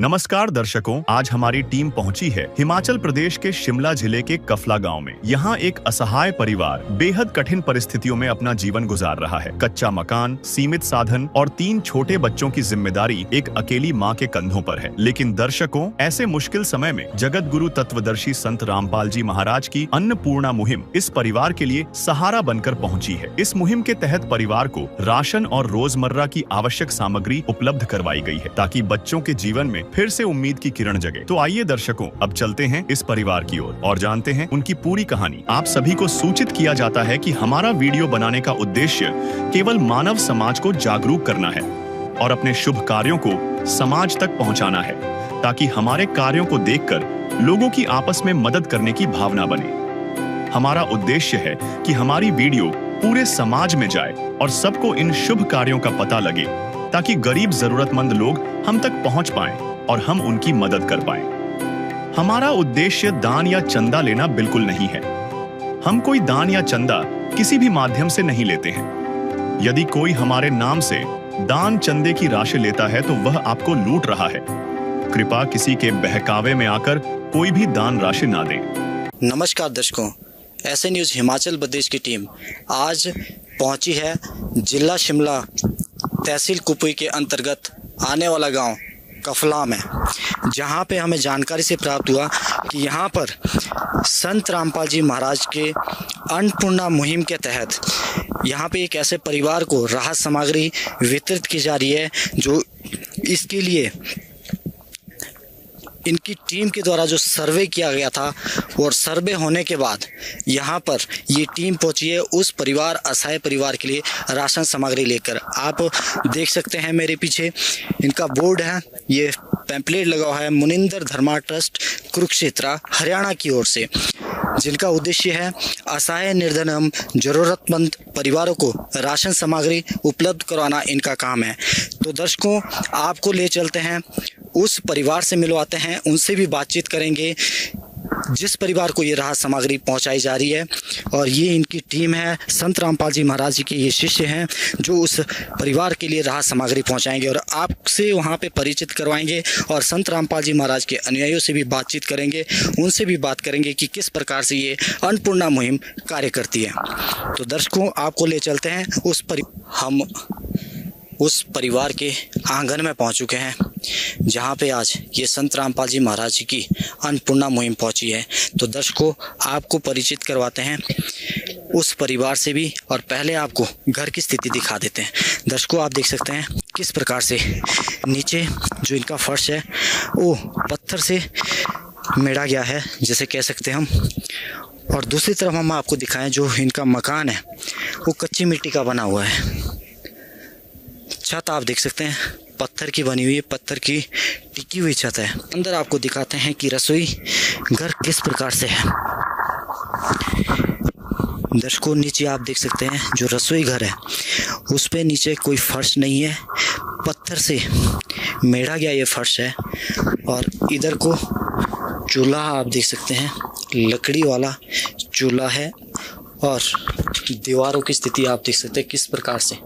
नमस्कार दर्शकों, आज हमारी टीम पहुंची है हिमाचल प्रदेश के शिमला जिले के कफला गांव में। यहाँ एक असहाय परिवार बेहद कठिन परिस्थितियों में अपना जीवन गुजार रहा है। कच्चा मकान, सीमित साधन और 3 छोटे बच्चों की जिम्मेदारी एक अकेली माँ के कंधों पर है। लेकिन दर्शकों, ऐसे मुश्किल समय में जगत गुरु तत्वदर्शी संत रामपाल जी महाराज की अन्नपूर्णा मुहिम इस परिवार के लिए सहारा बनकर पहुंची है। इस मुहिम के तहत परिवार को राशन और रोजमर्रा की आवश्यक सामग्री उपलब्ध करवाई गई है, ताकि बच्चों के जीवन में फिर से उम्मीद की किरण जगे। तो आइए दर्शकों, अब चलते हैं इस परिवार की ओर और जानते हैं उनकी पूरी कहानी। आप सभी को सूचित किया जाता है कि हमारा वीडियो बनाने का उद्देश्य केवल मानव समाज को जागरूक करना है और अपने शुभ कार्यों को समाज तक पहुंचाना है, ताकि हमारे कार्यों को देखकर लोगों की आपस में मदद करने की भावना बने। हमारा उद्देश्य है कि हमारी वीडियो पूरे समाज में जाए और सबको इन शुभ कार्यों का पता लगे, ताकि गरीब जरूरतमंद लोग हम तक पहुंच पाएं और हम उनकी मदद कर पाएं। हमारा उद्देश्य दान या चंदा लेना बिल्कुल नहीं है। हम कोई दान या चंदा किसी भी माध्यम से नहीं लेते हैं। यदि कोई हमारे नाम से दान चंदे की राशि लेता है तो वह आपको लूट रहा है। कृपया किसी के बहकावे में आकर कोई भी दान राशि ना दें। नमस्कार दर्शकों, ऐसे न्यूज़ हिमाचल प्रदेश की टीम आज पहुंची है जिला शिमला, तहसील कुपई के अंतर्गत आने वाला गांव कफला में, जहां पे हमें जानकारी से प्राप्त हुआ कि यहां पर संत रामपाल जी महाराज के अन्नपूर्णा मुहिम के तहत यहां पे एक ऐसे परिवार को राहत सामग्री वितरित की जा रही है, जो इसके लिए इनकी टीम के द्वारा जो सर्वे किया गया था, और सर्वे होने के बाद यहाँ पर ये टीम पहुँची है उस परिवार, असहाय परिवार के लिए राशन सामग्री लेकर। आप देख सकते हैं मेरे पीछे इनका बोर्ड है, ये पैम्पलेट लगा हुआ है मुनिंदर धर्मा ट्रस्ट कुरुक्षेत्र हरियाणा की ओर से, जिनका उद्देश्य है असहाय, निर्धन एवं जरूरतमंद परिवारों को राशन सामग्री उपलब्ध करवाना इनका काम है। तो दर्शकों, आपको ले चलते हैं उस परिवार से मिलवाते हैं, उनसे भी बातचीत करेंगे जिस परिवार को ये राहत सामग्री पहुंचाई जा रही है। और ये इनकी टीम है, संत रामपाल जी महाराज जी के ये शिष्य हैं जो उस परिवार के लिए राहत सामग्री पहुंचाएंगे और आपसे वहां पे परिचित करवाएंगे और संत रामपाल जी महाराज के अनुयायियों से भी बातचीत करेंगे, उनसे भी बात करेंगे कि किस प्रकार से ये अन्नपूर्णा मुहिम कार्य करती है। तो दर्शकों, आपको ले चलते हैं हम उस परिवार के आंगन में पहुंच चुके हैं, जहां पे आज ये संत रामपाल जी महाराज जी की अन्नपूर्णा मुहिम पहुंची है। तो दर्शकों, आपको परिचित करवाते हैं उस परिवार से भी, और पहले आपको घर की स्थिति दिखा देते हैं। दर्शकों, आप देख सकते हैं किस प्रकार से नीचे जो इनका फर्श है वो पत्थर से मेढ़ा गया है, जैसे कह सकते हैं हम। और दूसरी तरफ हम आपको दिखाएं जो इनका मकान है वो कच्ची मिट्टी का बना हुआ है। छत आप देख सकते हैं पत्थर की बनी हुई है, पत्थर की टिकी हुई छत है। अंदर आपको दिखाते हैं कि रसोई घर किस प्रकार से है। दर्शकों, नीचे आप देख सकते हैं जो रसोई घर है उस पे नीचे कोई फर्श नहीं है, पत्थर से मेढ़ा गया ये फर्श है। और इधर को चूल्हा आप देख सकते हैं, लकड़ी वाला चूल्हा है। और दीवारों की स्थिति आप देख सकते हैं किस प्रकार से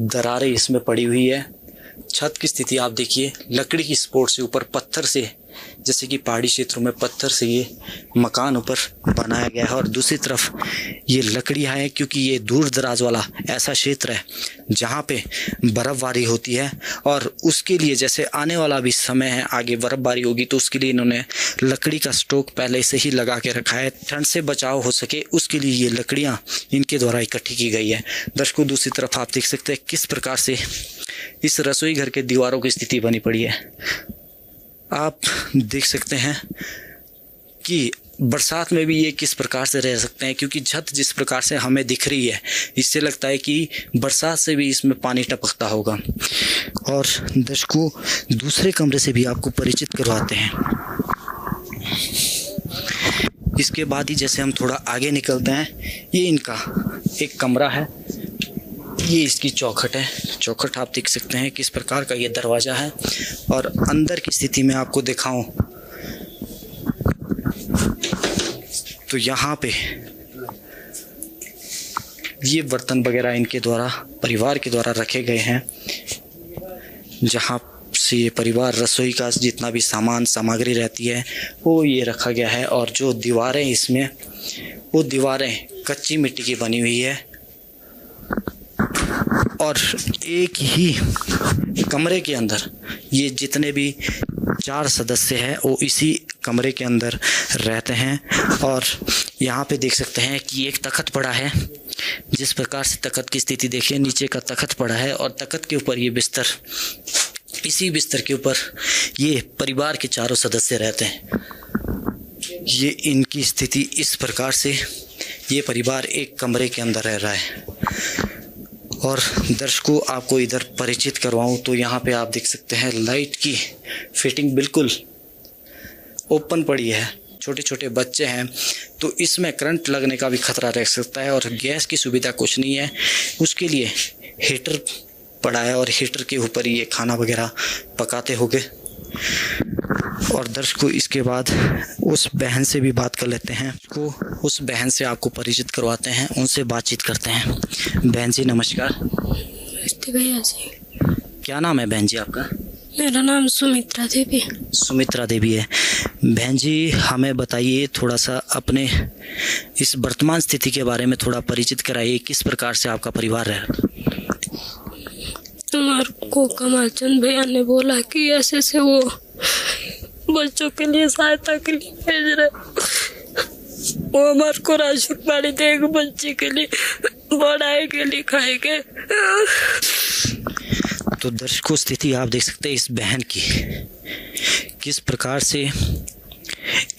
दरारें इसमें पड़ी हुई है। छत की स्थिति आप देखिए, लकड़ी की सपोर्ट से ऊपर पत्थर से, जैसे कि पहाड़ी क्षेत्रों में पत्थर से ये मकान ऊपर बनाया गया है। और दूसरी तरफ ये लकड़ियाँ हैं, क्योंकि ये दूर दराज वाला ऐसा क्षेत्र है जहाँ पे बर्फ़बारी होती है, और उसके लिए जैसे आने वाला भी समय है, आगे बर्फ़बारी होगी, तो उसके लिए इन्होंने लकड़ी का स्टॉक पहले से ही लगा के रखा है। ठंड से बचाव हो सके उसके लिए ये लकड़ियाँ इनके द्वारा इकट्ठी की गई है। दर्शकों, दूसरी तरफ आप देख सकते हैं किस प्रकार से इस रसोई घर के दीवारों की स्थिति बनी पड़ी है। आप देख सकते हैं कि बरसात में भी ये किस प्रकार से रह सकते हैं, क्योंकि छत जिस प्रकार से हमें दिख रही है इससे लगता है कि बरसात से भी इसमें पानी टपकता होगा। और दर्शकों, दूसरे कमरे से भी आपको परिचित करवाते हैं। इसके बाद ही जैसे हम थोड़ा आगे निकलते हैं, ये इनका एक कमरा है, ये इसकी चौखट है। चौखट आप देख सकते हैं किस प्रकार का ये दरवाज़ा है। और अंदर की स्थिति में आपको दिखाऊं तो यहाँ पे ये बर्तन वगैरह इनके द्वारा, परिवार के द्वारा रखे गए हैं, जहाँ ये परिवार रसोई का जितना भी सामान सामग्री रहती है वो ये रखा गया है। और जो दीवारें इसमें, वो दीवारें कच्ची मिट्टी की बनी हुई है और एक ही कमरे के अंदर ये जितने भी 4 सदस्य हैं वो इसी कमरे के अंदर रहते हैं। और यहाँ पे देख सकते हैं कि एक तख्त पड़ा है। जिस प्रकार से तख्त की स्थिति देखिए, नीचे का तख्त पड़ा है और तख्त के ऊपर ये बिस्तर, इसी बिस्तर के ऊपर ये परिवार के 4 सदस्य रहते हैं। ये इनकी स्थिति इस प्रकार से, ये परिवार एक कमरे के अंदर रह रहा है। और दर्शकों, आपको इधर परिचित करवाऊं तो यहाँ पे आप देख सकते हैं लाइट की फिटिंग बिल्कुल ओपन पड़ी है। छोटे छोटे बच्चे हैं तो इसमें करंट लगने का भी खतरा रह सकता है। और गैस की सुविधा कुछ नहीं है, उसके लिए हीटर पड़ा है और हीटर के ऊपर ये खाना वगैरह पकाते होंगे। और दर्शकों, इसके बाद उस बहन से भी बात कर लेते हैं, उस बहन से आपको परिचित करवाते हैं, उनसे बातचीत करते हैं। बहन जी नमस्कार। भैया जी, क्या नाम है बहन जी आपका? मेरा नाम सुमित्रा देवी। सुमित्रा देवी है। बहन जी, हमें बताइए थोड़ा सा अपने इस वर्तमान स्थिति के बारे में थोड़ा परिचित कराइए, किस प्रकार से आपका परिवार रह रहा है? हमारे को कमलचंद भैया ने बोला कि ऐसे से वो बच्चों के लिए सहायता के लिए भेज रहे, वो हमारे को राशन पानी देगा, बच्चे के लिए पढ़ाएंगे लिखाएंगे। तो दर्शकों, स्थिति आप देख सकते हैं इस बहन की, किस प्रकार से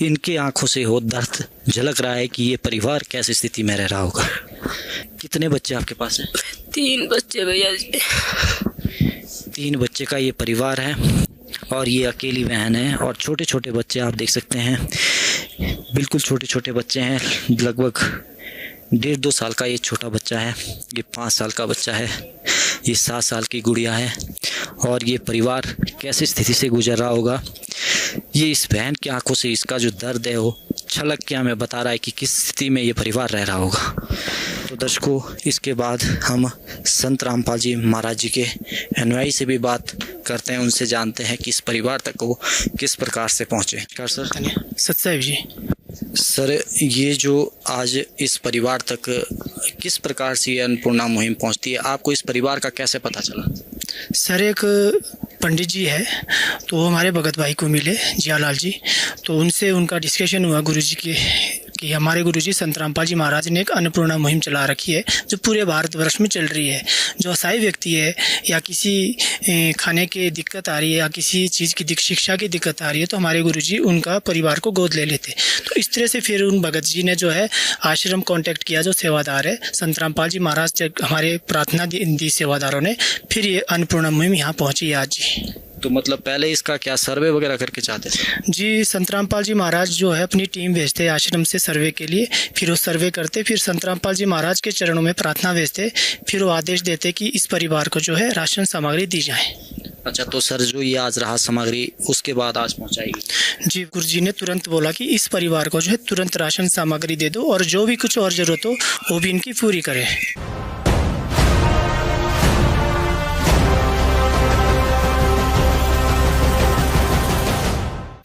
इनके आंखों से हो दर्द झलक रहा है कि ये परिवार कैसी स्थिति में रह रहा होगा। कितने बच्चे आपके पास हैं? 3 बच्चे भैया जी। 3 बच्चे का ये परिवार है और ये अकेली बहन है। और छोटे छोटे बच्चे आप देख सकते हैं, बिल्कुल छोटे छोटे बच्चे हैं। लगभग 1.5-2 साल का ये छोटा बच्चा है, ये 5 साल का बच्चा है, ये 7 साल की गुड़िया है। और ये परिवार कैसी स्थिति से गुजर रहा होगा, ये इस बहन की आंखों से इसका जो दर्द है वो छलक के हमें बता रहा है कि किस स्थिति में ये परिवार रह रहा होगा। तो दर्शकों, इसके बाद हम संत रामपाल जी महाराज जी के अनुयायी से भी बात करते हैं, उनसे जानते हैं कि इस परिवार तक वो किस प्रकार से पहुँचे। सर सत्साहिब जी। सर, ये जो आज इस परिवार तक किस प्रकार से ये अन्नपूर्णा मुहिम पहुंचती है, आपको इस परिवार का कैसे पता चला? सर, एक पंडित जी है तो वो हमारे भगत भाई को मिले, जियालाल जी, तो उनसे उनका डिस्कशन हुआ गुरुजी के कि हमारे गुरुजी संत रामपाल जी महाराज ने एक अन्नपूर्णा मुहिम चला रखी है जो पूरे भारतवर्ष में चल रही है। जो असहाय व्यक्ति है या किसी खाने की दिक्कत आ रही है या किसी चीज़ की शिक्षा की दिक्कत आ रही है तो हमारे गुरुजी उनका परिवार को गोद ले लेते। तो इस तरह से फिर उन भगत जी ने जो है आश्रम कांटेक्ट किया, जो सेवादार है संत रामपाल जी महाराज, हमारे प्रार्थना दी सेवादारों ने, फिर ये अन्नपूर्णा मुहिम यहाँ पहुँची आज जी। तो मतलब पहले इसका क्या सर्वे वगैरह करके चाहते थे? जी, संत रामपाल जी महाराज जो है अपनी टीम भेजते आश्रम से सर्वे के लिए, फिर वो सर्वे करते, फिर संत रामपाल जी महाराज के चरणों में प्रार्थना भेजते, फिर वो आदेश देते कि इस परिवार को जो है राशन सामग्री दी जाए। अच्छा, तो सर जो ये आज राहत सामग्री उसके बाद आज पहुंचाएगी? जी, गुरु जी ने तुरंत बोला कि इस परिवार को जो है तुरंत राशन सामग्री दे दो और जो भी कुछ और जरूरत हो वो भी इनकी पूरी करे।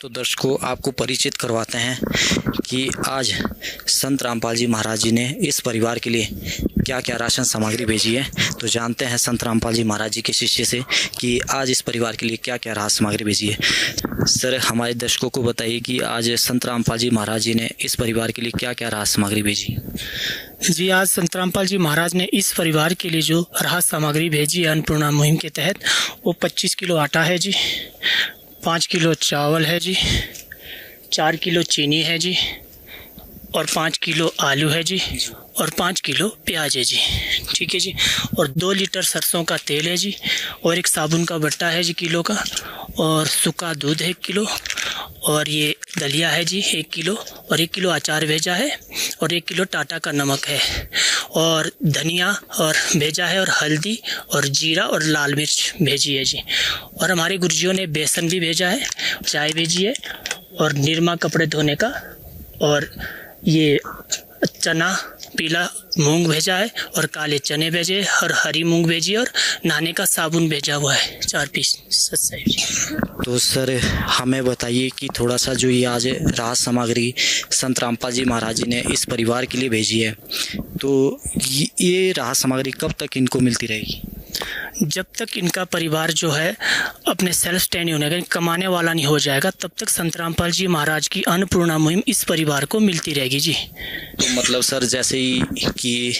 तो दर्शकों, आपको परिचित करवाते हैं कि आज संत रामपाल जी महाराज जी ने इस परिवार के लिए क्या क्या राशन सामग्री भेजी है। तो जानते हैं संत रामपाल जी महाराज जी के शिष्य से कि आज इस परिवार के लिए क्या क्या राहत सामग्री भेजी है। सर, हमारे दर्शकों को बताइए कि आज संत रामपाल जी महाराज जी ने इस परिवार के लिए क्या क्या राहत सामग्री भेजी है। जी, आज संत रामपाल जी महाराज ने इस परिवार के लिए जो राहत सामग्री भेजी है अन्नपूर्णा मुहिम के तहत, वो 25 किलो आटा है जी, 5 किलो चावल है जी, 4 किलो चीनी है जी, और 5 किलो आलू है जी, और 5 किलो प्याज है जी। ठीक है जी। और 2 लीटर सरसों का तेल है जी, और एक साबुन का बट्टा है जी किलो का, और सूखा दूध है 1 किलो, और ये दलिया है जी 1 किलो, और 1 किलो अचार भेजा है, और 1 किलो टाटा का नमक है, और धनिया और भेजा है, और हल्दी और जीरा और लाल मिर्च भेजी है जी। और हमारे गुरुजियों ने बेसन भी भेजा है, चाय भेजी है, और निरमा कपड़े धोने का, और ये चना पीला मूंग भेजा है और काले चने भेजे और हरी मूंग भेजी और नहाने का साबुन भेजा हुआ है 4 पीस। सच जी। तो सर हमें बताइए कि थोड़ा सा जो ये आज राहत सामग्री संत रामपाल जी महाराज जी ने इस परिवार के लिए भेजी है, तो ये राहत सामग्री कब तक इनको मिलती रहेगी? जब तक इनका परिवार जो है अपने सेल्फ स्टैंड होने का, कमाने वाला नहीं हो जाएगा, तब तक संत रामपाल जी महाराज की अन्नपूर्णा मुहिम इस परिवार को मिलती रहेगी जी। तो मतलब सर जैसे ही कि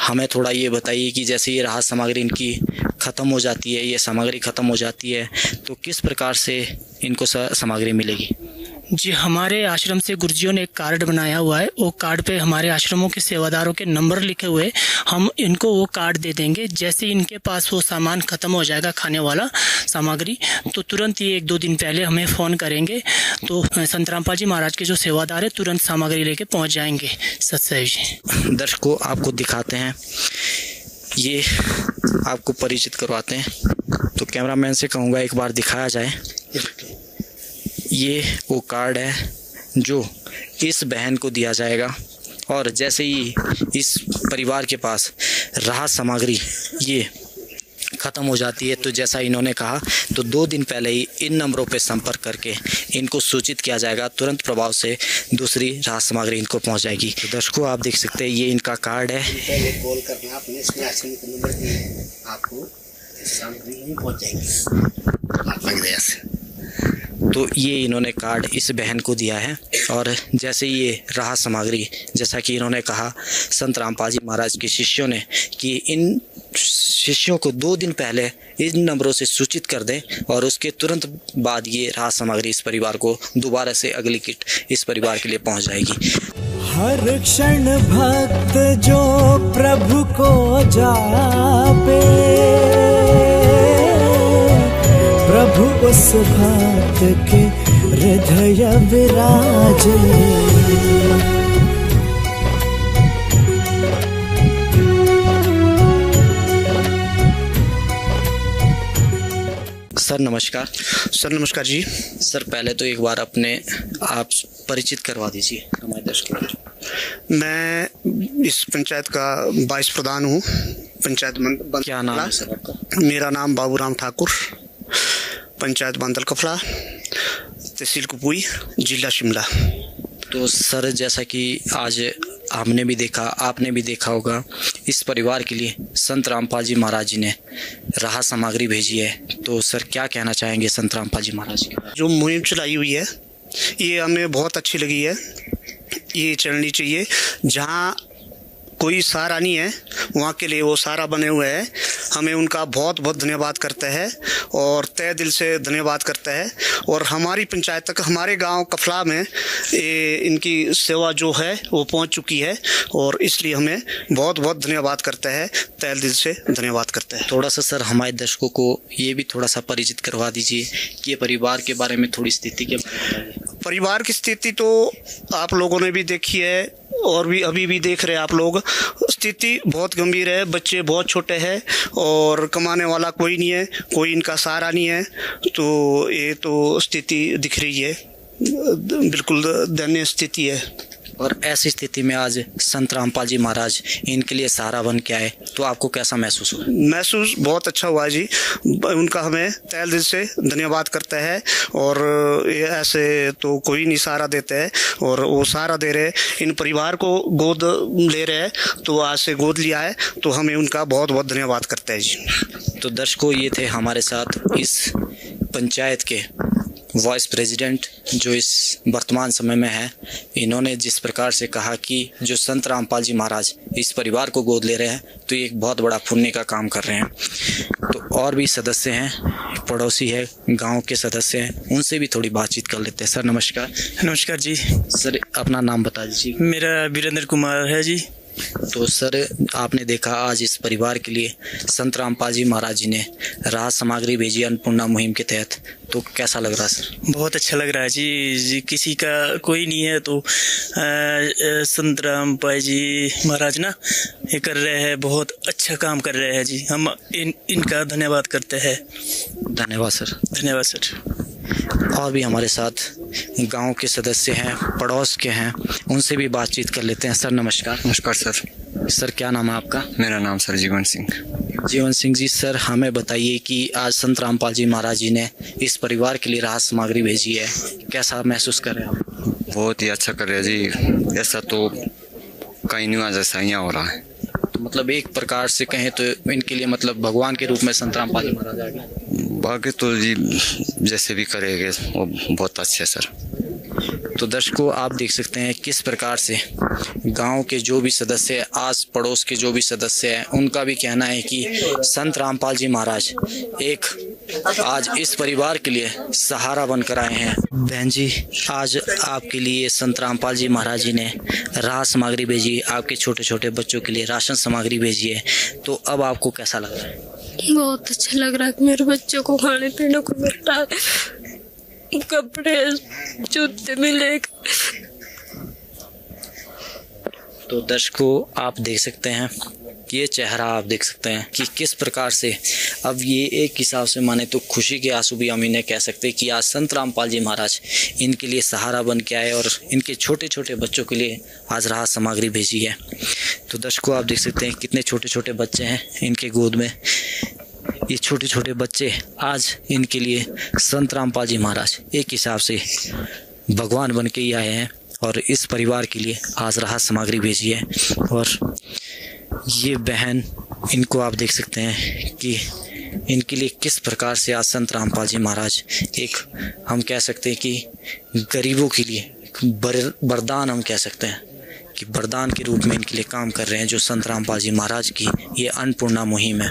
हमें थोड़ा ये बताइए कि जैसे ये राहत सामग्री इनकी ख़त्म हो जाती है, ये सामग्री ख़त्म हो जाती है, तो किस प्रकार से इनको सामग्री मिलेगी? जी, हमारे आश्रम से गुरुजियों ने एक कार्ड बनाया हुआ है। वो कार्ड पे हमारे आश्रमों के सेवादारों के नंबर लिखे हुए, हम इनको वो कार्ड दे देंगे। जैसे इनके पास वो सामान ख़त्म हो जाएगा खाने वाला सामग्री, तो तुरंत ये 1-2 दिन पहले हमें फ़ोन करेंगे, तो संत रामपाल जी महाराज के जो सेवादार है तुरंत सामग्री लेके पहुंच जाएंगे। सत्य जी। दर्शकों आपको दिखाते हैं, ये आपको परिचित करवाते हैं, तो कैमरामैन से कहूँगा एक बार दिखाया जाए। ये वो कार्ड है जो इस बहन को दिया जाएगा, और जैसे ही इस परिवार के पास राहत सामग्री ये ख़त्म हो जाती है, तो जैसा इन्होंने कहा, तो 2 दिन पहले ही इन नंबरों पर संपर्क करके इनको सूचित किया जाएगा। तुरंत प्रभाव से दूसरी राहत सामग्री इनको पहुंच जाएगी। तो दर्शकों आप देख सकते हैं, ये इनका कार्ड है। पहले कॉल करना, आपने इसमें आश्रम का नंबर दिया है, आपको सामग्री नहीं पहुंच जाएगी आपकी दया से। तो ये इन्होंने कार्ड इस बहन को दिया है, और जैसे ये राहत सामग्री, जैसा कि इन्होंने कहा संत रामपाल जी महाराज के शिष्यों ने कि इन शिष्यों को 2 दिन पहले इन नंबरों से सूचित कर दें, और उसके तुरंत बाद ये राहत सामग्री इस परिवार को दोबारा से अगली किट इस परिवार के लिए पहुंच जाएगी। हर क्षण भक्त जो प्रभु को जापे, प्रभु उस भक्त के हृदय विराजे। सर नमस्कार। सर नमस्कार जी। सर पहले तो एक बार अपने आप परिचित करवा दीजिए हमारे दर्शकों को। मैं इस पंचायत का वाइस प्रधान हूँ। पंचायत क्या नाम है सर आपका? मेरा नाम बाबूराम ठाकुर, पंचायत बांदल कफला, तहसील कुपुई, जिला शिमला। तो सर जैसा कि आज हमने भी देखा, आपने भी देखा होगा, इस परिवार के लिए संत रामपाल जी महाराज जी ने राहत सामग्री भेजी है, तो सर क्या कहना चाहेंगे संत रामपाल जी महाराज के बारे में? जो मुहिम चलाई हुई है ये हमें बहुत अच्छी लगी है। ये चलनी चाहिए। जहाँ कोई सहारा नहीं है वहाँ के लिए वो सहारा बने हुए हैं। हमें उनका बहुत बहुत धन्यवाद करते हैं और तहे दिल से धन्यवाद करते हैं। और हमारी पंचायत तक, हमारे गांव कफला में इनकी सेवा जो है वो पहुंच चुकी है, और इसलिए हमें बहुत बहुत धन्यवाद करते हैं, तहे दिल से धन्यवाद करते हैं। थोड़ा सा सर हमारे दर्शकों को ये भी थोड़ा सा परिचित करवा दीजिए कि ये परिवार के बारे में, थोड़ी स्थिति के बारे में बताइए। परिवार की स्थिति तो आप लोगों ने भी देखी है और भी अभी भी देख रहे हैं आप लोग। स्थिति बहुत गंभीर है, बच्चे बहुत छोटे हैं और कमाने वाला कोई नहीं है, कोई इनका सहारा नहीं है। तो ये तो स्थिति दिख रही है, बिल्कुल दयनीय स्थिति है। और ऐसी स्थिति में आज संत रामपाल जी महाराज इनके लिए सहारा बन के आए, तो आपको कैसा महसूस हुआ? महसूस बहुत अच्छा हुआ जी। उनका हमें तहे दिल से धन्यवाद करता है। और ऐसे तो कोई नहीं सहारा देते हैं, और वो सहारा दे रहे, इन परिवार को गोद ले रहे हैं, तो आज से गोद लिया है, तो हमें उनका बहुत बहुत धन्यवाद करते हैं जी। तो दर्शकों ये थे हमारे साथ इस पंचायत के वाइस प्रेसिडेंट जो इस वर्तमान समय में है। इन्होंने जिस प्रकार से कहा कि जो संत रामपाल जी महाराज इस परिवार को गोद ले रहे हैं, तो ये एक बहुत बड़ा पुण्य का काम कर रहे हैं। तो और भी सदस्य हैं, पड़ोसी है, गांव के सदस्य हैं, उनसे भी थोड़ी बातचीत कर लेते हैं। सर नमस्कार। नमस्कार जी। सर अपना नाम बता दीजिए। मेरा वीरेंद्र कुमार है जी। तो सर आपने देखा आज इस परिवार के लिए संत रामपाल जी महाराज जी ने राहत सामग्री भेजी अन्नपूर्णा मुहिम के तहत, तो कैसा लग रहा है सर? बहुत अच्छा लग रहा है जी। किसी का कोई नहीं है तो संत रामपाल जी महाराज ना ये कर रहे हैं, बहुत अच्छा काम कर रहे हैं जी। हम इनका धन्यवाद करते हैं। धन्यवाद सर। धन्यवाद सर। और भी हमारे साथ गांव के सदस्य हैं, पड़ोस के हैं, उनसे भी बातचीत कर लेते हैं। सर नमस्कार। नमस्कार सर। सर क्या नाम है आपका? मेरा नाम सर जीवन सिंह। जीवन सिंह जी, सर हमें बताइए कि आज संत रामपाल जी महाराज जी ने इस परिवार के लिए राहत सामग्री भेजी है, कैसा महसूस कर रहे हैं आप? बहुत ही अच्छा कर रहे हैं जी, ऐसा तो कहीं नहीं जैसा यहाँ हो रहा है। तो मतलब एक प्रकार से कहें तो इनके लिए मतलब भगवान के रूप में संत रामपाल जी महाराज आ गए। बाकी तो जी जैसे भी करेंगे वो बहुत अच्छे सर। तो दर्शकों आप देख सकते हैं किस प्रकार से गांव के जो भी सदस्य, आस पड़ोस के जो भी सदस्य हैं, उनका भी कहना है कि संत रामपाल जी महाराज एक आज इस परिवार के लिए सहारा बनकर आए हैं। बहन जी, आज आपके लिए संत रामपाल जी महाराज जी ने राहत सामग्री भेजी, आपके छोटे छोटे बच्चों के लिए राशन सामग्री भेजी है, तो अब आपको कैसा लग रहा है? बहुत अच्छा लग रहा है कि मेरे बच्चों को खाने पीने को मिल रहा है, कपड़े जूते मिलेंगे। तो दर्शकों आप देख सकते हैं, ये चेहरा आप देख सकते हैं कि किस प्रकार से अब ये एक हिसाब से माने तो खुशी के आंसू भी हम इन्हें कह सकते हैं कि आज संत रामपाल जी महाराज इनके लिए सहारा बन के आए और इनके छोटे छोटे बच्चों के लिए आज राहत सामग्री भेजी है। तो दर्शकों आप देख सकते हैं कितने छोटे छोटे बच्चे हैं इनके गोद में। ये छोटे छोटे बच्चे आज इनके लिए संत रामपाल जी महाराज एक हिसाब से भगवान बन के ही आए हैं और इस परिवार के लिए आज राहत सामग्री भेजी है। और ये बहन, इनको आप देख सकते हैं कि इनके लिए किस प्रकार से आज संत रामपाल जी महाराज एक हम कह सकते हैं कि गरीबों के लिए वरदान हम कह सकते हैं कि वरदान के रूप में इनके लिए काम कर रहे हैं, जो संत रामपाल जी महाराज की ये अन्नपूर्णा मुहिम है।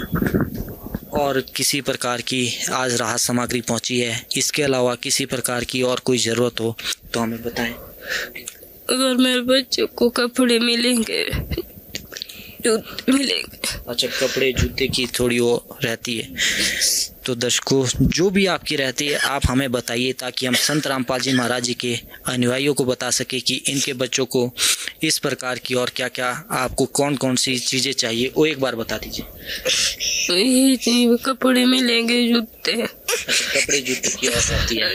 और किसी प्रकार की आज राहत सामग्री पहुंची है, इसके अलावा किसी प्रकार की और कोई ज़रूरत हो तो हमें बताएं। अगर मेरे बच्चों को कपड़े मिलेंगे, जूते मिलेंगे। अच्छा, कपड़े जूते की थोड़ी वो रहती है। तो दर्शकों जो भी आपकी रहती है आप हमें बताइए, ताकि हम संत रामपाल जी महाराज जी के अनुयायियों को बता सके कि इनके बच्चों को इस प्रकार की और क्या क्या आपको कौन कौन सी चीज़ें चाहिए, वो एक बार बता दीजिए। यही चाहिए, कपड़े मिलेंगे, जूते। अच्छा, कपड़े जूते की और रहती है।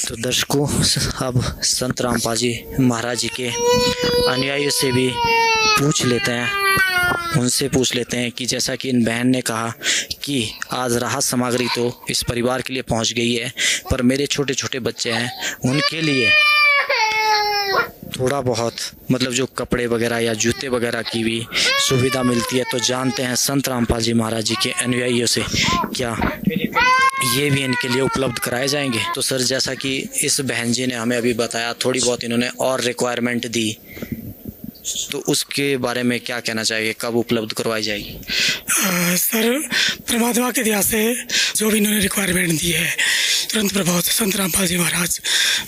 तो दर्शकों अब संत रामपाल जी महाराज जी के अनुयायियों से भी पूछ लेते हैं, उनसे पूछ लेते हैं कि जैसा कि इन बहन ने कहा कि आज राहत सामग्री तो इस परिवार के लिए पहुंच गई है, पर मेरे छोटे छोटे बच्चे हैं उनके लिए थोड़ा बहुत मतलब जो कपड़े वगैरह या जूते वगैरह की भी सुविधा मिलती है। तो जानते हैं संत रामपाल जी महाराज जी के अनुयायियों से क्या ये भी इनके लिए उपलब्ध कराए जाएंगे। तो सर जैसा कि इस बहन जी ने हमें अभी बताया, थोड़ी बहुत इन्होंने और रिक्वायरमेंट दी, तो उसके बारे में क्या कहना चाहिए, कब उपलब्ध करवाई जाएगी? सर परमात्मा के दया से जो भी इन्होंने रिक्वायरमेंट दी है तुरंत प्रभाव से संत रामपाल जी महाराज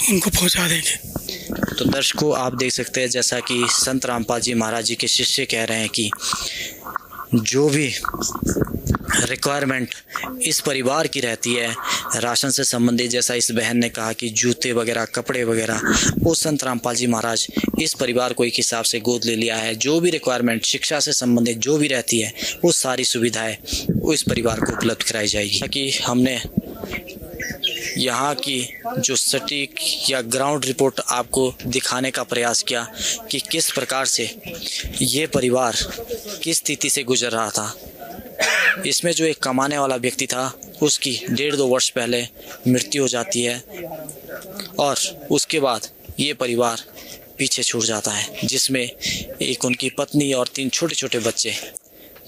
उनको पहुंचा देंगे। तो दर्शकों आप देख सकते हैं जैसा कि संत रामपाल जी महाराज जी के शिष्य कह रहे हैं कि जो भी रिक्वायरमेंट इस परिवार की रहती है राशन से संबंधित, जैसा इस बहन ने कहा कि जूते वगैरह कपड़े वगैरह, वो संत रामपाल जी महाराज इस परिवार को एक हिसाब से गोद ले लिया है। जो भी रिक्वायरमेंट शिक्षा से संबंधित जो भी रहती है वो सारी सुविधाएं वो इस परिवार को उपलब्ध कराई जाएगी। ताकि हमने यहाँ की जो सटीक या ग्राउंड रिपोर्ट आपको दिखाने का प्रयास किया कि किस प्रकार से ये परिवार किस स्थिति से गुजर रहा था। इसमें जो एक कमाने वाला व्यक्ति था उसकी 1.5-2 वर्ष पहले मृत्यु हो जाती है और उसके बाद ये परिवार पीछे छूट जाता है, जिसमें एक उनकी पत्नी और 3 छोटे छोटे बच्चे।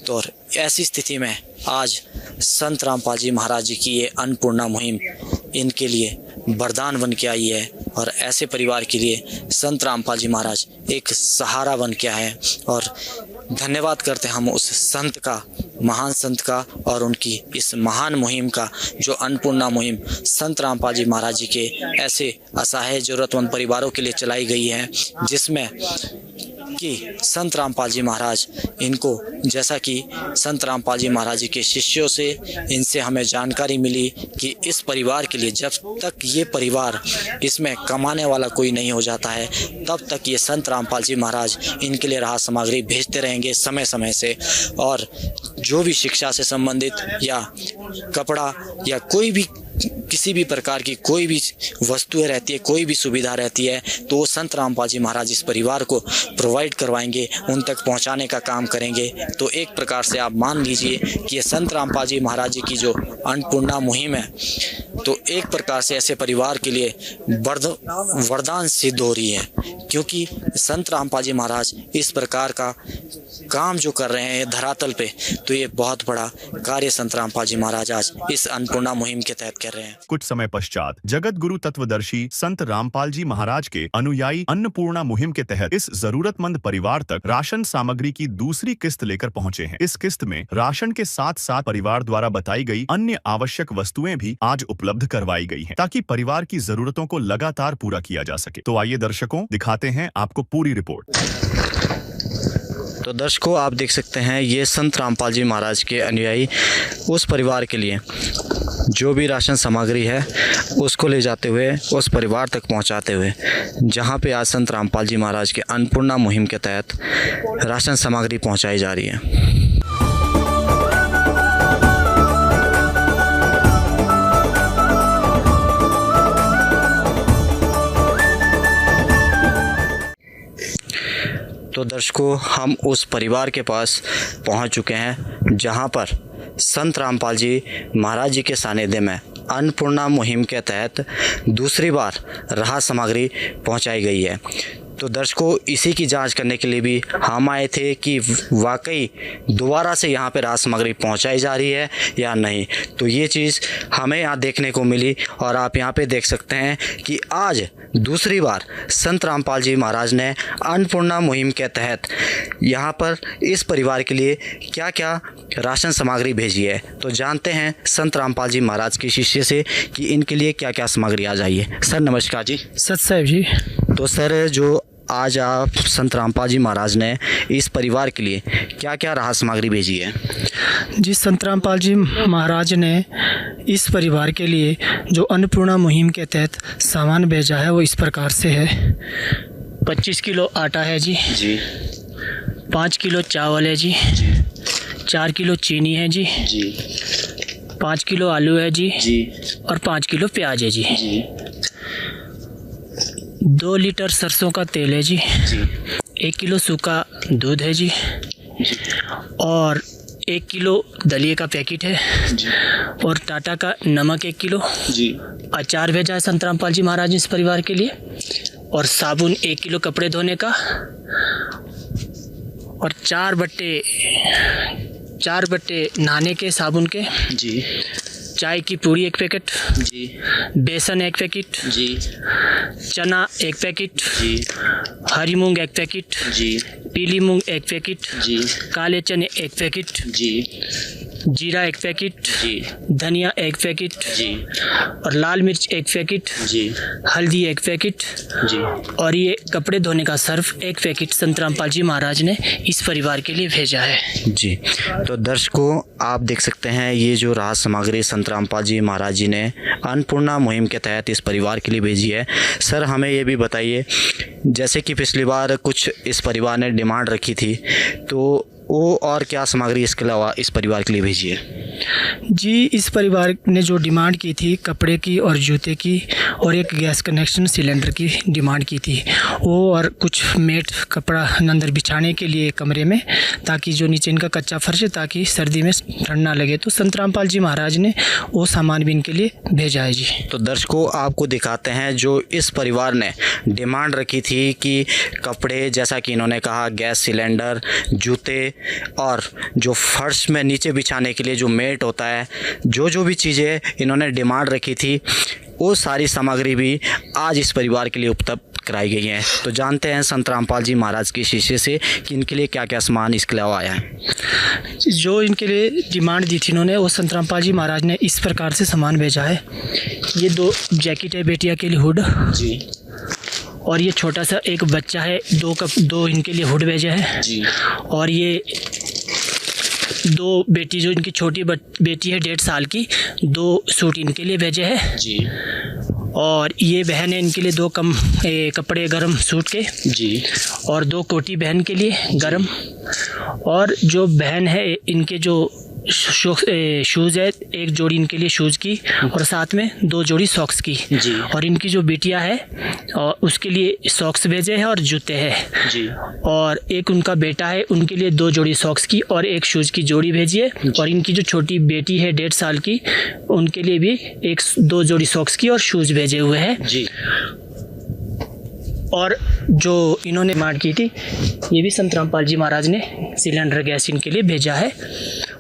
तो ऐसी स्थिति में आज संत रामपाल जी महाराज जी की ये अन्नपूर्णा मुहिम इनके लिए वरदान बन के आई है और ऐसे परिवार के लिए संत रामपाल जी महाराज एक सहारा बन के आए हैं। और धन्यवाद करते हैं हम उस संत का, महान संत का और उनकी इस महान मुहिम का, जो अन्नपूर्णा मुहिम संत रामपाल जी महाराज जी के ऐसे असहाय ज़रूरतमंद परिवारों के लिए चलाई गई है, जिसमें कि संत रामपाल जी महाराज इनको, जैसा कि संत रामपाल जी महाराज जी के शिष्यों से इनसे हमें जानकारी मिली कि इस परिवार के लिए जब तक ये परिवार इसमें कमाने वाला कोई नहीं हो जाता है तब तक ये संत रामपाल जी महाराज इनके लिए राहत सामग्री भेजते रहेंगे समय समय से। और जो भी शिक्षा से संबंधित या कपड़ा या कोई भी किसी भी प्रकार की कोई भी वस्तुएं रहती है, कोई भी सुविधा रहती है, तो वो संत रामपाल जी महाराज इस परिवार को प्रोवाइड करवाएंगे, उन तक पहुंचाने का काम करेंगे। तो एक प्रकार से आप मान लीजिए कि ये संत रामपाल जी महाराज जी की जो अन्नपूर्णा मुहिम है, तो एक प्रकार से ऐसे परिवार के लिए वरदान सिद्ध हो रही है, क्योंकि संत रामपाल जी महाराज इस प्रकार का काम जो कर रहे हैं धरातल पे, तो ये बहुत बड़ा कार्य संत रामपाल जी महाराज आज इस अन्नपूर्णा मुहिम के तहत कर रहे हैं। कुछ समय पश्चात जगत गुरु तत्वदर्शी संत रामपाल जी महाराज के अनुयायी अन्नपूर्णा मुहिम के तहत इस जरूरतमंद परिवार तक राशन सामग्री की दूसरी किस्त लेकर पहुंचे हैं। इस किस्त में राशन के साथ साथ परिवार द्वारा बताई गई अन्य आवश्यक वस्तुएं भी आज उपलब्ध करवाई गई हैं, ताकि परिवार की जरूरतों को लगातार पूरा किया जा सके। तो आइए दर्शकों, दिखाते हैं आपको पूरी रिपोर्ट। तो दर्शकों, आप देख सकते हैं ये संत रामपाल जी महाराज के अनुयायी उस परिवार के लिए जो भी राशन सामग्री है उसको ले जाते हुए उस परिवार तक पहुंचाते हुए, जहां पे आज संत रामपाल जी महाराज के अन्नपूर्णा मुहिम के तहत राशन सामग्री पहुंचाई जा रही है। तो दर्शकों, हम उस परिवार के पास पहुंच चुके हैं जहां पर संत रामपाल जी महाराज जी के सानिध्य में अन्नपूर्णा मुहिम के तहत दूसरी बार राहत सामग्री पहुंचाई गई है। तो दर्शकों, इसी की जांच करने के लिए भी हम आए थे कि वाकई दोबारा से यहाँ पे राहत सामग्री पहुँचाई जा रही है या नहीं। तो ये चीज़ हमें यहाँ देखने को मिली और आप यहाँ पे देख सकते हैं कि आज दूसरी बार संत रामपाल जी महाराज ने अन्नपूर्णा मुहिम के तहत यहाँ पर इस परिवार के लिए क्या क्या राशन सामग्री भेजी है। तो जानते हैं संत रामपाल जी महाराज के शिष्य से कि इनके लिए क्या क्या सामग्री आ जाइए। सर नमस्कार जी। सत साहिब जी। तो सर, जो आज आप संत रामपाल जी महाराज ने इस परिवार के लिए क्या क्या राहत सामग्री भेजी है? जी, संत रामपाल जी महाराज ने इस परिवार के लिए जो अन्नपूर्णा मुहिम के तहत सामान भेजा है वो इस प्रकार से है। 25 किलो आटा है जी, 5 किलो चावल है जी, 4 किलो चीनी है जी, 5 किलो आलू है जी, और 5 किलो प्याज है जी, 2 लीटर सरसों का तेल है जी, 1 किलो सूखा दूध है जी, और 1 किलो दलिए का पैकेट है, और टाटा का नमक 1 किलो, अचार भेजा है संत रामपाल जी महाराज इस परिवार के लिए, और साबुन 1 किलो कपड़े धोने का, और 4 बट्टे नहाने के साबुन के जी, चाय की पूड़ी 1 पैकेट जी, बेसन 1 पैकेट जी, चना 1 पैकेट जी, हरी मूंग 1 पैकेट जी, पीली मूंग 1 पैकेट जी, काले चने 1 पैकेट जी, जीरा 1 पैकेट जी, धनिया 1 पैकेट जी, और लाल मिर्च 1 पैकेट जी, हल्दी 1 पैकेट जी, और ये कपड़े धोने का सर्फ 1 पैकेट संत रामपाल जी महाराज ने इस परिवार के लिए भेजा है जी। तो दर्शकों, आप देख सकते हैं ये जो राहत सामग्री संत रामपाल जी महाराज जी ने अन्नपूर्णा मुहिम के तहत इस परिवार के लिए भेजी है। सर, हमें ये भी बताइए, जैसे कि पिछली बार कुछ इस परिवार ने डिमांड रखी थी, तो वो और क्या सामग्री इसके अलावा इस परिवार के लिए भेजी है? जी, इस परिवार ने जो डिमांड की थी कपड़े की और जूते की और एक गैस कनेक्शन सिलेंडर की डिमांड की थी, वो और कुछ मेट कपड़ा अंदर बिछाने के लिए कमरे में, ताकि जो नीचे इनका कच्चा फर्श है ताकि सर्दी में ठंड ना लगे। तो संत रामपाल जी महाराज ने वो सामान भी इनके लिए भेजा है जी। तो दर्शकों, आपको दिखाते हैं जो इस परिवार ने डिमांड रखी थी कि कपड़े, जैसा कि इन्होंने कहा, गैस सिलेंडर, जूते और जो फर्श में नीचे बिछाने के लिए जो मेट होता है, जो भी चीज़ें इन्होंने डिमांड रखी थी, वो सारी सामग्री भी आज इस परिवार के लिए उपलब्ध कराई गई हैं। तो जानते हैं संत रामपाल जी महाराज के शिष्य से कि इनके लिए क्या क्या सामान इसके अलावा आया है। जो इनके लिए डिमांड दी थी इन्होंने, वो संत रामपाल जी महाराज ने इस प्रकार से सामान भेजा है। ये 2 जैकेट है बेटिया के लिए, हुड जी, और ये छोटा सा एक बच्चा है, 2 इनके लिए हुड भेजे हैं जी, और ये 2 बेटी, जो इनकी छोटी बेटी है 1.5 साल की, 2 सूट इनके लिए भेजे हैं जी, और ये बहन है इनके लिए 2 कपड़े गरम सूट के जी, और 2 कोटी बहन के लिए गरम, और जो बहन है इनके जो शूज़ है, एक जोड़ी इनके लिए शूज़ की और साथ में 2 जोड़ी सॉक्स की जी। और इनकी जो बिटिया है और उसके लिए सॉक्स भेजे हैं और जूते हैं जी। और एक उनका बेटा है, उनके लिए 2 जोड़ी सॉक्स की और एक शूज़ की जोड़ी भेजी है और इनकी जो छोटी बेटी है 1.5 साल की, उनके लिए भी 2 जोड़ी सॉक्स की और शूज़ भेजे हुए हैं जी। और जो इन्होंने डिमांड की थी ये भी संत रामपाल जी महाराज ने सिलेंडर गैस इनके लिए भेजा है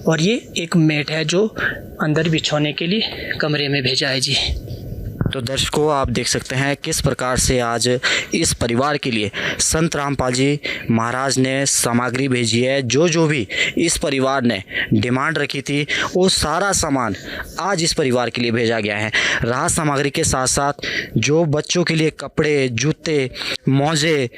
और ये एक मैट है जो अंदर बिछाने के लिए कमरे में भेजा है जी। तो दर्शकों, आप देख सकते हैं किस प्रकार से आज इस परिवार के लिए संत रामपाल जी महाराज ने सामग्री भेजी है। जो भी इस परिवार ने डिमांड रखी थी वो सारा सामान आज इस परिवार के लिए भेजा गया है। राहत सामग्री के साथ साथ जो बच्चों के लिए कपड़े, जूते, मोजे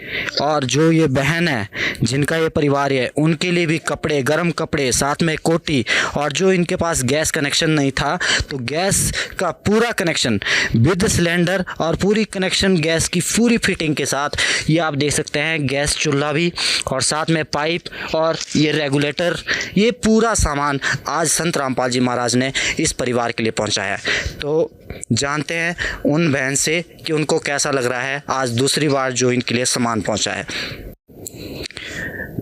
और जो ये बहन है जिनका ये परिवार है उनके लिए भी कपड़े, गर्म कपड़े, साथ में कोटी और जो इनके पास गैस कनेक्शन नहीं था तो गैस का पूरा कनेक्शन विद सिलेंडर और पूरी कनेक्शन गैस की पूरी फिटिंग के साथ ये आप देख सकते हैं, गैस चूल्हा भी और साथ में पाइप और ये रेगुलेटर, ये पूरा सामान आज संत रामपाल जी महाराज ने इस परिवार के लिए पहुंचाया है। तो जानते हैं उन बहन से कि उनको कैसा लग रहा है आज दूसरी बार जो इनके लिए सामान पहुंचा है।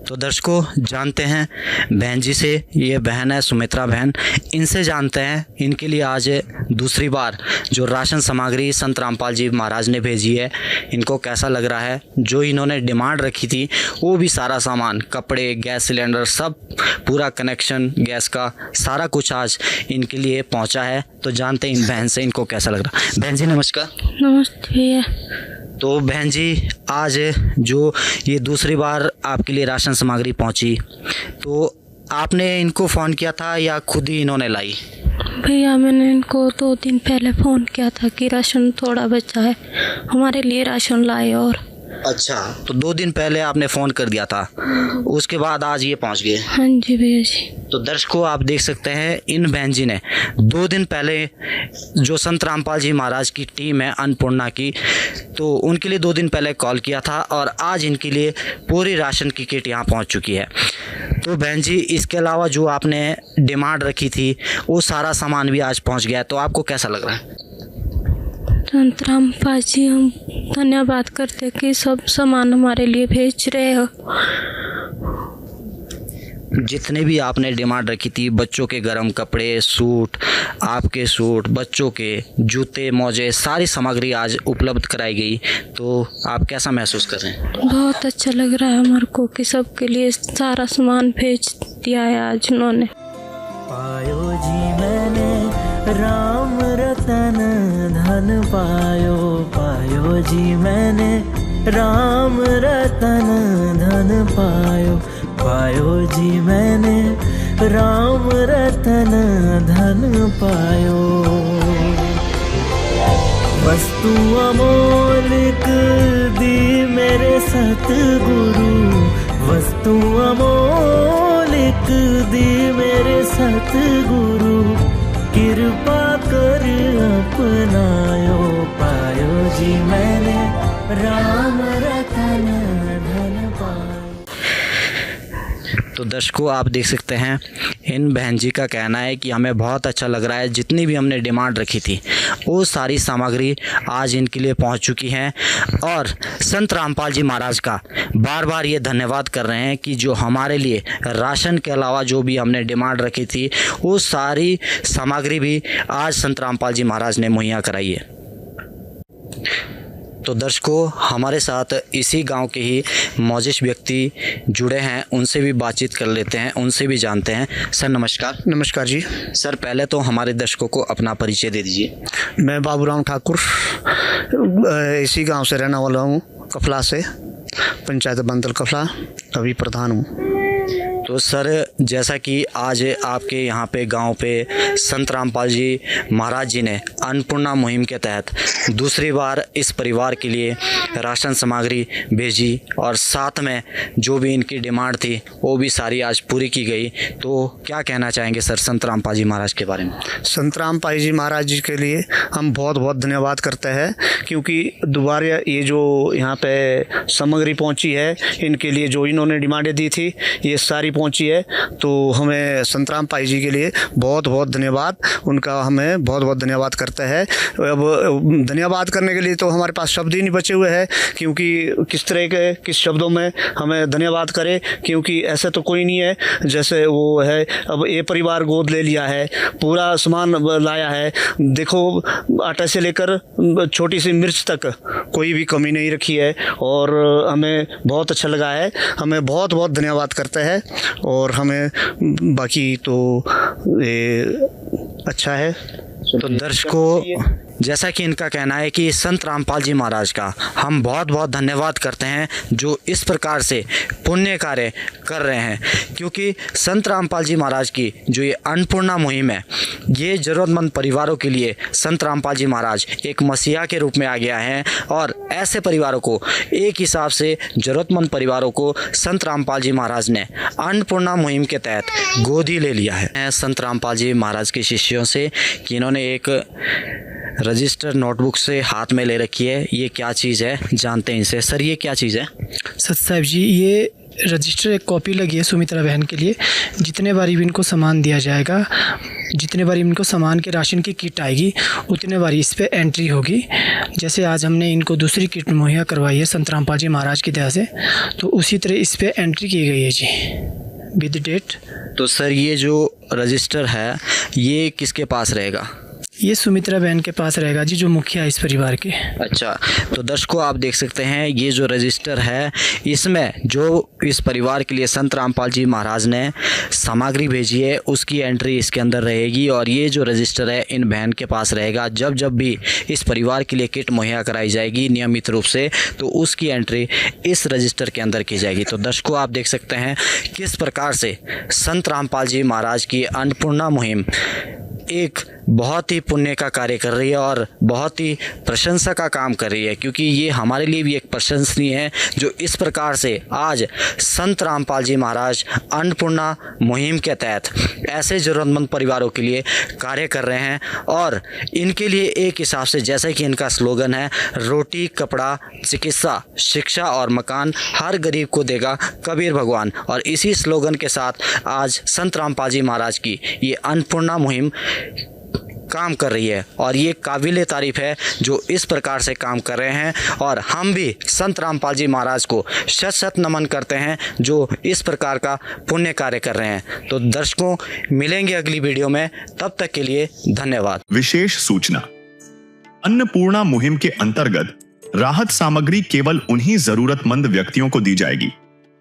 तो दर्शकों, जानते हैं बहन जी से, ये बहन है सुमित्रा बहन, इनसे जानते हैं इनके लिए आज दूसरी बार जो राशन सामग्री संत रामपाल जी महाराज ने भेजी है इनको कैसा लग रहा है। जो इन्होंने डिमांड रखी थी वो भी सारा सामान, कपड़े, गैस सिलेंडर, सब पूरा कनेक्शन गैस का सारा कुछ आज इनके लिए पहुंचा है। तो जानते हैं इन बहन से इनको कैसा लग रहा है। बहन जी नमस्कार। नमस्ते भैया। तो बहन जी, आज जो ये दूसरी बार आपके लिए राशन सामग्री पहुंची तो आपने इनको फ़ोन किया था या खुद ही इन्होंने लाई? भैया मैंने इनको 2 दिन पहले फ़ोन किया था कि राशन थोड़ा बचा है, हमारे लिए राशन लाए। और अच्छा, तो 2 दिन पहले आपने फ़ोन कर दिया था, उसके बाद आज ये पहुंच गए? हाँ जी भैया जी। तो दर्शकों, आप देख सकते हैं इन बहन जी ने 2 दिन पहले जो संत रामपाल जी महाराज की टीम है अन्नपूर्णा की, तो उनके लिए 2 दिन पहले कॉल किया था और आज इनके लिए पूरी राशन की किट यहाँ पहुँच चुकी है। तो बहन जी, इसके अलावा जो आपने डिमांड रखी थी वो सारा सामान भी आज पहुँच गया है, तो आपको कैसा लग रहा है? संत रामपाल जी, हम धन्यवाद करते कि सब सामान हमारे लिए भेज रहे हो। जितने भी आपने डिमांड रखी थी, बच्चों के गर्म कपड़े, सूट, आपके सूट, बच्चों के जूते, मोजे, सारी सामग्री आज उपलब्ध कराई गई, तो आप कैसा महसूस कर रहे हैं? बहुत अच्छा लग रहा है हमारे को कि सबके लिए सारा सामान भेज दिया है आज उन्होंने। पायो जी मैंने राम रतन धन पायो, पायो जी मैंने राम रतन धन पायो, पायो जी मैंने राम रतन धन पायो। वस्तु अमोलिक दी मेरे सतगुरु, वस्तु अमोलिक दी मेरे सतगुरु, कृपा कर अपनायो, पायो जी मैंने राम रतन धन पायो। तो दर्शकों, आप देख सकते हैं इन बहन जी का कहना है कि हमें बहुत अच्छा लग रहा है, जितनी भी हमने डिमांड रखी थी वो सारी सामग्री आज इनके लिए पहुंच चुकी है और संत रामपाल जी महाराज का बार बार ये धन्यवाद कर रहे हैं कि जो हमारे लिए राशन के अलावा जो भी हमने डिमांड रखी थी वो सारी सामग्री भी आज संत रामपाल जी महाराज ने मुहैया कराई है। तो दर्शकों, हमारे साथ इसी गांव के ही मौजिश व्यक्ति जुड़े हैं, उनसे भी बातचीत कर लेते हैं, उनसे भी जानते हैं। सर नमस्कार। नमस्कार जी। सर, पहले तो हमारे दर्शकों को अपना परिचय दे दीजिए। मैं बाबूराम ठाकुर इसी गांव से रहने वाला हूँ, कफला से, पंचायत बंदल कफला, अभी प्रधान हूँ। तो सर, जैसा कि आज आपके यहाँ पे गांव पे संत रामपाल जी महाराज जी ने अन्नपूर्णा मुहिम के तहत दूसरी बार इस परिवार के लिए राशन सामग्री भेजी और साथ में जो भी इनकी डिमांड थी वो भी सारी आज पूरी की गई, तो क्या कहना चाहेंगे सर संत रामपाल जी महाराज के बारे में? संत रामपाल जी महाराज जी के लिए हम बहुत बहुत धन्यवाद करते हैं, क्योंकि दोबारा ये जो यहाँ पे सामग्री पहुँची है इनके लिए जो इन्होंने डिमांडें दी थी ये सारी पहुंची है, तो हमें संतराम पाई जी के लिए बहुत बहुत धन्यवाद, उनका हमें बहुत बहुत धन्यवाद करता है। अब धन्यवाद करने के लिए तो हमारे पास शब्द ही नहीं बचे हुए हैं, क्योंकि किस तरह के किस शब्दों में हमें धन्यवाद करें, क्योंकि ऐसे तो कोई नहीं है जैसे वो है। अब ये परिवार गोद ले लिया है, पूरा सामान लाया है, देखो आटे से लेकर छोटी सी मिर्च तक कोई भी कमी नहीं रखी है, और हमें बहुत अच्छा लगा है। हमें बहुत बहुत धन्यवाद करता है, और हमें बाकी तो ये अच्छा है। तो दर्शकों, जैसा कि इनका कहना है कि संत रामपाल जी महाराज का हम बहुत बहुत धन्यवाद करते हैं जो इस प्रकार से पुण्य कार्य कर रहे हैं, क्योंकि संत रामपाल जी महाराज की जो ये अन्नपूर्णा मुहिम है, ये ज़रूरतमंद परिवारों के लिए संत रामपाल जी महाराज एक मसीहा के रूप में आ गया है, और ऐसे परिवारों को, एक हिसाब से ज़रूरतमंद परिवारों को संत रामपाल जी महाराज ने अन्नपूर्णा मुहिम के तहत गोद ही ले लिया है। संत रामपाल जी महाराज के शिष्यों से कि इन्होंने एक रजिस्टर नोटबुक से हाथ में ले रखी है, ये क्या चीज़ है जानते हैं इनसे। सर, ये क्या चीज़ है? सत साहब जी, ये रजिस्टर एक कॉपी लगी है सुमित्रा बहन के लिए। जितने बारी भी इनको सामान दिया जाएगा, जितने बारी इनको सामान के राशन की किट आएगी, उतने बारी इस पे एंट्री होगी। जैसे आज हमने इनको दूसरी किट मुहैया करवाई है संत रामपाल जी महाराज की दया से, तो उसी तरह इस पे एंट्री की गई है जी, विद डेट। तो सर, ये जो रजिस्टर है ये किसके पास रहेगा? ये सुमित्रा बहन के पास रहेगा जी, जो मुखिया है इस परिवार के। अच्छा, तो दर्शकों आप देख सकते हैं ये जो रजिस्टर है, इसमें जो इस परिवार के लिए संत रामपाल जी महाराज ने सामग्री भेजी है उसकी एंट्री इसके अंदर रहेगी, और ये जो रजिस्टर है इन बहन के पास रहेगा। जब जब भी इस परिवार के लिए किट मुहैया कराई जाएगी नियमित रूप से, तो उसकी एंट्री इस रजिस्टर के अंदर की जाएगी। तो दर्शकों आप देख सकते हैं किस प्रकार से संत रामपाल जी महाराज की अन्नपूर्णा मुहिम एक बहुत ही पुण्य का कार्य कर रही है और बहुत ही प्रशंसा का काम कर रही है, क्योंकि ये हमारे लिए भी एक प्रशंसनीय है जो इस प्रकार से आज संत रामपाल जी महाराज अन्नपूर्णा मुहिम के तहत ऐसे ज़रूरतमंद परिवारों के लिए कार्य कर रहे हैं। और इनके लिए एक हिसाब से, जैसे कि इनका स्लोगन है, रोटी, कपड़ा, चिकित्सा, शिक्षा और मकान हर गरीब को देगा कबीर भगवान, और इसी स्लोगन के साथ आज संत रामपाल जी महाराज की ये अन्नपूर्णा मुहिम काम कर रही है, और ये काबिल तारीफ है जो इस प्रकार से काम कर रहे हैं। और हम भी संत रामपाल जी महाराज को शत शत नमन करते हैं जो इस प्रकार का पुण्य कार्य कर रहे हैं। तो दर्शकों, मिलेंगे अगली वीडियो में, तब तक के लिए धन्यवाद। विशेष सूचना, अन्नपूर्णा मुहिम के अंतर्गत राहत सामग्री केवल उन्हीं जरूरतमंद व्यक्तियों को दी जाएगी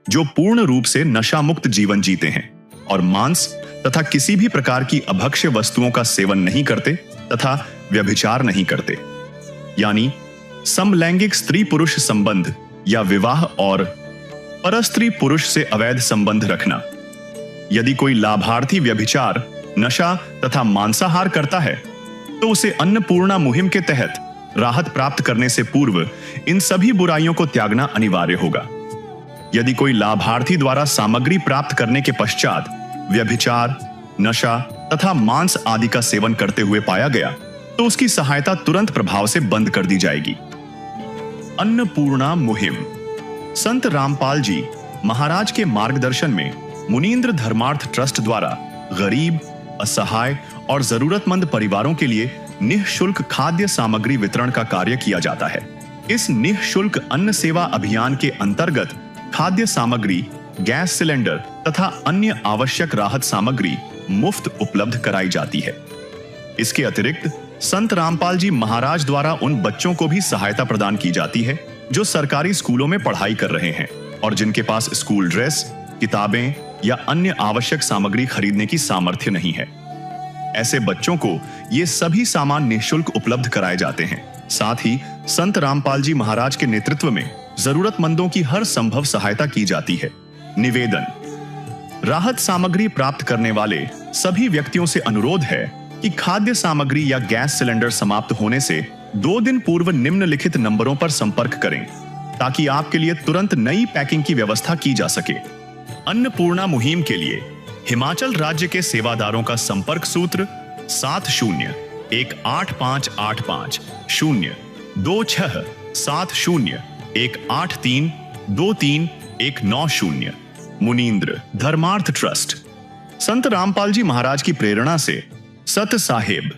जो पूर्ण रूप से नशा मुक्त जीवन जीते हैं और मांस तथा किसी भी प्रकार की अभक्ष्य वस्तुओं का सेवन नहीं करते तथा व्यभिचार नहीं करते, यानी समलैंगिक स्त्री पुरुष संबंध या विवाह और परस्त्री पुरुष से अवैध संबंध रखना। यदि कोई लाभार्थी व्यभिचार, नशा तथा मांसाहार करता है तो उसे अन्नपूर्णा मुहिम के तहत राहत प्राप्त करने से पूर्व इन सभी बुराइयों को त्यागना अनिवार्य होगा। यदि कोई लाभार्थी द्वारा सामग्री प्राप्त करने के पश्चात व्यभिचार, नशा तथा मांस आदि का सेवन करते हुए पाया गया तो उसकी सहायता तुरंत प्रभाव से बंद कर दी जाएगी। अन्नपूर्णा मुहिम संत रामपाल जी महाराज के मार्गदर्शन में मुनींद्र धर्मार्थ ट्रस्ट द्वारा गरीब, असहाय और जरूरतमंद परिवारों के लिए निःशुल्क खाद्य सामग्री वितरण का कार्य किया जाता है। इस निःशुल्क अन्न सेवा अभियान के अंतर्गत खाद्य सामग्री, गैस सिलेंडर तथा अन्य आवश्यक राहत सामग्री मुफ्त उपलब्ध कराई जाती है। इसके अतिरिक्त संत रामपाल जी महाराज द्वारा उन बच्चों को भी सहायता प्रदान की जाती है जो सरकारी स्कूलों में पढ़ाई कर रहे हैं और जिनके पास स्कूल ड्रेस, किताबें या अन्य आवश्यक सामग्री खरीदने की सामर्थ्य नहीं है। ऐसे बच्चों को ये सभी सामान निःशुल्क उपलब्ध कराए जाते हैं। साथ ही संत रामपाल जी महाराज के नेतृत्व में जरूरतमंदों की हर संभव सहायता की जाती है। निवेदन, राहत सामग्री प्राप्त करने वाले सभी व्यक्तियों से अनुरोध है कि खाद्य सामग्री या गैस सिलेंडर समाप्त होने से 2 दिन पूर्व निम्नलिखित नंबरों पर संपर्क करें ताकि आपके लिए तुरंत नई पैकिंग की व्यवस्था की जा सके। अन्नपूर्णा मुहिम के लिए हिमाचल राज्य के सेवादारों का संपर्क सूत्र 70185850 267018323190। मुनींद्र, धर्मार्थ ट्रस्ट, संत रामपाल जी महाराज की प्रेरणा से सत साहेब,